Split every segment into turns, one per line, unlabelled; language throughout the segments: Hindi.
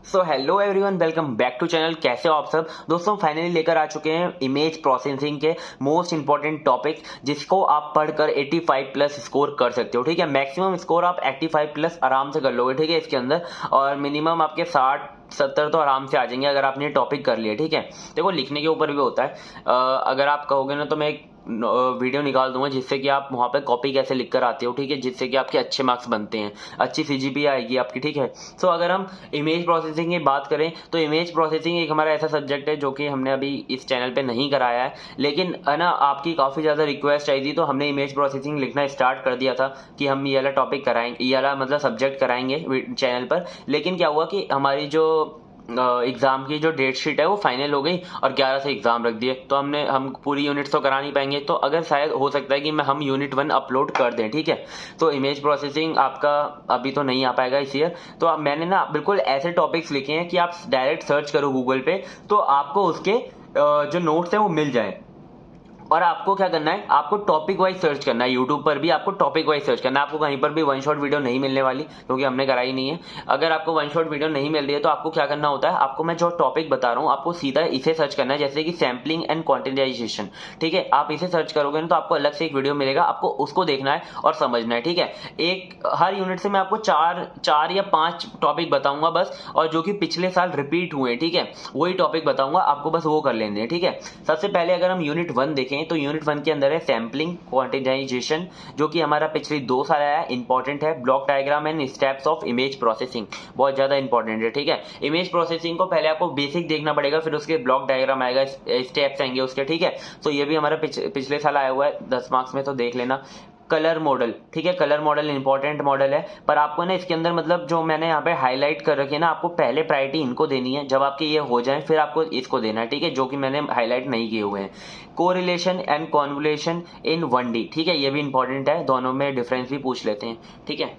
So hello everyone, welcome back to channel. कैसे हो आप सब दोस्तों? फाइनली लेकर आ चुके हैं इमेज प्रोसेसिंग के मोस्ट इंपॉर्टेंट टॉपिक, जिसको आप पढ़कर 85 प्लस स्कोर कर सकते हो। ठीक है, मैक्सिमम स्कोर आप 85 प्लस आराम से कर लोगे। ठीक है, इसके अंदर और मिनिमम आपके 60-70 तो आराम से आ जाएंगे अगर आपने टॉपिक कर लिया। ठीक है, देखो लिखने के ऊपर भी होता है। अगर आप कहोगे ना तो मैं एक वीडियो निकाल दूंगा जिससे कि आप वहां पे कॉपी कैसे लिख कर आते हो। ठीक है, जिससे कि आपके अच्छे मार्क्स बनते हैं, अच्छी सीजीपी आएगी आपकी। ठीक है, सो अगर हम इमेज प्रोसेसिंग की बात करें तो इमेज प्रोसेसिंग एक हमारा ऐसा सब्जेक्ट है जो कि हमने अभी इस चैनल पे नहीं कराया है, लेकिन है ना आपकी काफ़ी ज़्यादा रिक्वेस्ट आई थी तो हमने इमेज प्रोसेसिंग लिखना स्टार्ट कर दिया था कि हम ये वाला टॉपिक कराएंगे, ये वाला मतलब सब्जेक्ट कराएंगे चैनल पर। लेकिन क्या हुआ कि हमारी जो एग्जाम की जो डेट शीट है वो फाइनल हो गई और 11 से एग्जाम रख दिए, तो हम पूरी यूनिट तो करा नहीं पाएंगे। तो अगर शायद हो सकता है कि हम यूनिट 1 अपलोड कर दें। ठीक है, तो इमेज प्रोसेसिंग आपका अभी तो नहीं आ पाएगा इस ईयर। तो अब मैंने ना बिल्कुल ऐसे टॉपिक्स लिखे हैं कि आप डायरेक्ट सर्च करो गूगल पे तो आपको उसके जो नोट्स हैं वो मिल जाए। और आपको क्या करना है, आपको टॉपिक वाइज सर्च करना है। यूट्यूब पर भी आपको टॉपिक वाइज सर्च करना है। आपको कहीं पर भी वन शॉट वीडियो नहीं मिलने वाली क्योंकि हमने कराई नहीं है। अगर आपको वन शॉट वीडियो नहीं मिल रही है तो आपको क्या करना होता है, आपको मैं जो टॉपिक बता रहा हूँ आपको सीधा इसे सर्च करना है, जैसे कि सैम्पलिंग एंड क्वांटिटाइजेशन। ठीक है, आप इसे सर्च करोगे ना तो आपको अलग से एक वीडियो मिलेगा, आपको उसको देखना है और समझना है। ठीक है, एक हर यूनिट से मैं आपको चार या 5 टॉपिक बताऊंगा बस, और जो कि पिछले साल रिपीट हुए। ठीक है, वही टॉपिक बताऊंगा आपको, बस वो कर लेने हैं। ठीक है, सबसे पहले अगर हम यूनिट 1 देखें तो यूनिट 1 के अंदर है सैम्पलिंग क्वांटिटाइजेशन, जो कि हमारा पिछले 2 साल आया है, इंपॉर्टेंट है। Block diagram and steps of image processing बहुत ज्यादा इंपॉर्टेंट है। ठीक है, इमेज प्रोसेसिंग को पहले आपको बेसिक देखना पड़ेगा, फिर उसके ब्लॉक डायग्राम आएगा, स्टेप्स आएंगे उसके। ठीक है, तो ये भी हमारा पिछले साल आया हुआ है 10 मार्क्स में, तो देख लेना। कलर मॉडल, ठीक है, कलर मॉडल इंपॉर्टेंट मॉडल है, पर आपको ना इसके अंदर मतलब जो मैंने यहाँ पे हाईलाइट कर रखी है ना, आपको पहले प्रायोरिटी इनको देनी है। जब आपके ये हो जाए फिर आपको इसको देना है। ठीक है, जो कि मैंने हाईलाइट नहीं किए हुए हैं। Correlation and convolution in 1D, ठीक है, ये भी इंपॉर्टेंट है, दोनों में डिफरेंस भी पूछ लेते हैं। ठीक है,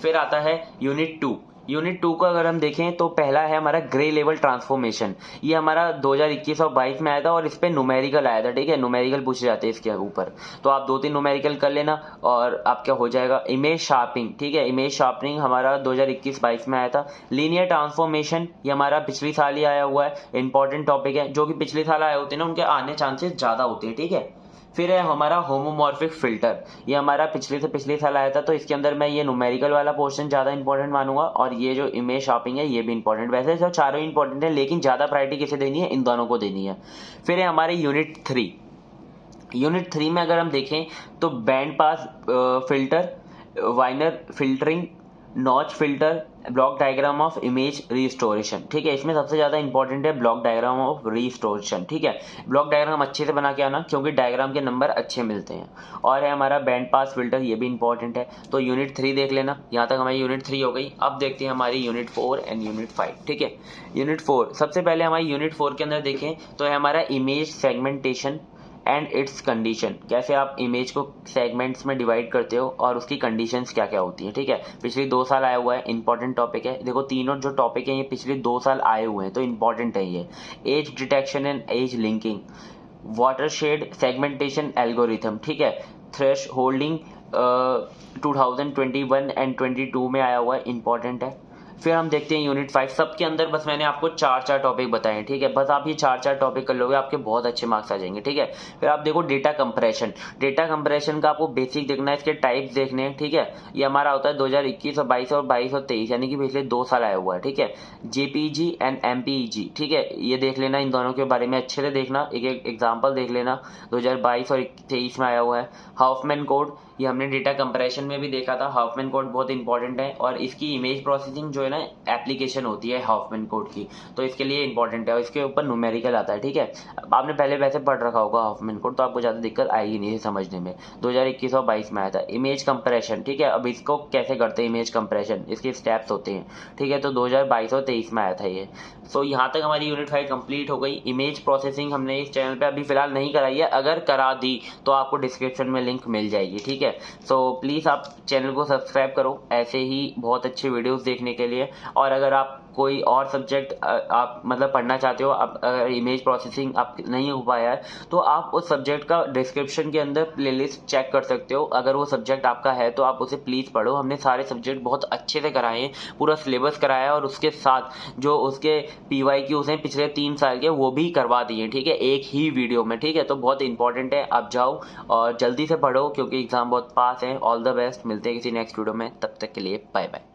फिर आता है यूनिट 2। यूनिट 2 को अगर हम देखें तो पहला है हमारा ग्रे लेवल ट्रांसफॉर्मेशन। ये हमारा 2021 और 22 में आया था और इस पे न्यूमेरिकल आया था। ठीक है, न्यूमेरिकल पूछे जाते हैं इसके ऊपर, तो आप 2-3 न्यूमेरिकल कर लेना और आप क्या हो जाएगा। इमेज शार्पिंग, ठीक है, इमेज शार्पनिंग हमारा 2021-22 में आया था। लीनियर ट्रांसफॉर्मेशन ये हमारा पिछले साल ही आया हुआ है, इंपॉर्टेंट टॉपिक है। जो कि पिछले साल आए होते हैं ना उनके आने चांसेस ज्यादा होते हैं। ठीक है, फिर है हमारा होमोमॉर्फिक फिल्टर, ये हमारा पिछले से पिछले साल आया था, तो इसके अंदर मैं ये न्यूमेरिकल वाला पोर्शन ज्यादा इंपॉर्टेंट मानूंगा और ये जो इमेज शॉपिंग है ये भी इंपॉर्टेंट। वैसे सब चारों इंपॉर्टेंट है, लेकिन ज्यादा प्रायोरिटी किसे देनी है, इन दोनों को देनी है। फिर है हमारे यूनिट 3। यूनिट 3 में अगर हम देखें तो band pass filter, Wiener filtering, notch filter, block diagram of image restoration. ठीक है, इसमें सबसे ज्यादा इंपॉर्टेंट है ब्लॉक डायग्राम ऑफ रिस्टोरेशन। ठीक है, ब्लॉक डायग्राम अच्छे से बना के आना क्योंकि डायग्राम के नंबर अच्छे मिलते हैं। और है हमारा बैंड पास फिल्टर, ये भी इंपॉर्टेंट है। तो यूनिट 3 देख लेना, यहाँ तक हमारी यूनिट 3 हो गई। अब देखते हैं हमारी यूनिट 4 एंड यूनिट 5। ठीक है, यूनिट 4 सबसे पहले हमारी यूनिट 4 के अंदर देखें तो है हमारा image segmentation and it's condition, कैसे आप इमेज को सेगमेंट्स में डिवाइड करते हो और उसकी कंडीशंस क्या क्या होती है। ठीक है, पिछले 2 साल आया हुआ है, इंपॉर्टेंट टॉपिक है। देखो तीनों जो टॉपिक है ये पिछले 2 साल आए हुए हैं, तो इंपॉर्टेंट है ये। Edge detection and edge linking, watershed segmentation algorithm, ठीक है, थ्रेश होल्डिंग 2021 एंड 22 में आया हुआ है, इंपॉर्टेंट है। फिर हम देखते हैं यूनिट 5। सबके अंदर बस मैंने आपको 4-4 टॉपिक बताए हैं। ठीक है, बस आप ये 4-4 टॉपिक कर लोगे आपके बहुत अच्छे मार्क्स आ जाएंगे। ठीक है, फिर आप देखो डेटा कंप्रेशन। डेटा कंप्रेशन का आपको बेसिक देखना है, इसके टाइप्स देखने हैं। ठीक है, ये हमारा होता है 2021 और 22 और 22 और 23, यानी कि पिछले 2 साल आया हुआ है। ठीक है, जेपीजी एंड एमपीईजी, ठीक है, ये देख लेना, इन दोनों के बारे में अच्छे से देखना, एक एक एग्जाम्पल देख लेना। 2022 और 23 में आया हुआ है। हाउफमैन कोड, ये हमने डेटा कंप्रेशन में भी देखा था। हाउफमैन कोड बहुत इंपॉर्टेंट है और इसकी इमेज प्रोसेसिंग जो है ना एप्लीकेशन होती है हाउफमैन कोड की, तो इसके लिए इंपॉर्टेंट है और इसके ऊपर न्यूमेरिकल आता है। ठीक है, आपने पहले वैसे पढ़ रखा होगा हाउफमैन कोड, तो आपको ज्यादा दिक्कत आएगी नहीं समझने में। 2021 और 22 में आया था। इमेज कंप्रेशन, ठीक है, अब इसको कैसे करते हैं इमेज कंप्रेशन, इसके स्टेप्स होते हैं। ठीक है, तो 2022 और 23 में आया था ये। सो यहाँ तक हमारी यूनिट 5 कंप्लीट हो गई। इमेज प्रोसेसिंग हमने इस चैनल पे अभी फिलहाल नहीं कराई है, अगर करा दी तो आपको डिस्क्रिप्शन में लिंक मिल जाएगी। ठीक है, सो प्लीज आप चैनल को सब्सक्राइब करो ऐसे ही बहुत अच्छे वीडियोस देखने के लिए। और अगर आप कोई और सब्जेक्ट आप मतलब पढ़ना चाहते हो, आप अगर इमेज प्रोसेसिंग आप नहीं हो पाया है तो आप उस सब्जेक्ट का डिस्क्रिप्शन के अंदर प्लेलिस्ट चेक कर सकते हो। अगर वो सब्जेक्ट आपका है तो आप उसे प्लीज़ पढ़ो। हमने सारे सब्जेक्ट बहुत अच्छे से कराए हैं, पूरा सिलेबस कराया है और उसके साथ जो उसके PYQs हैं पिछले 3 साल के वो भी करवा दिए, ठीक है, एक ही वीडियो में, ठीक है। तो बहुत इंपॉर्टेंट है, आप जाओ और जल्दी से पढ़ो क्योंकि एग्ज़ाम बहुत पास है। ऑल द बेस्ट, मिलते हैं किसी नेक्स्ट वीडियो में, तब तक के लिए बाय बाय।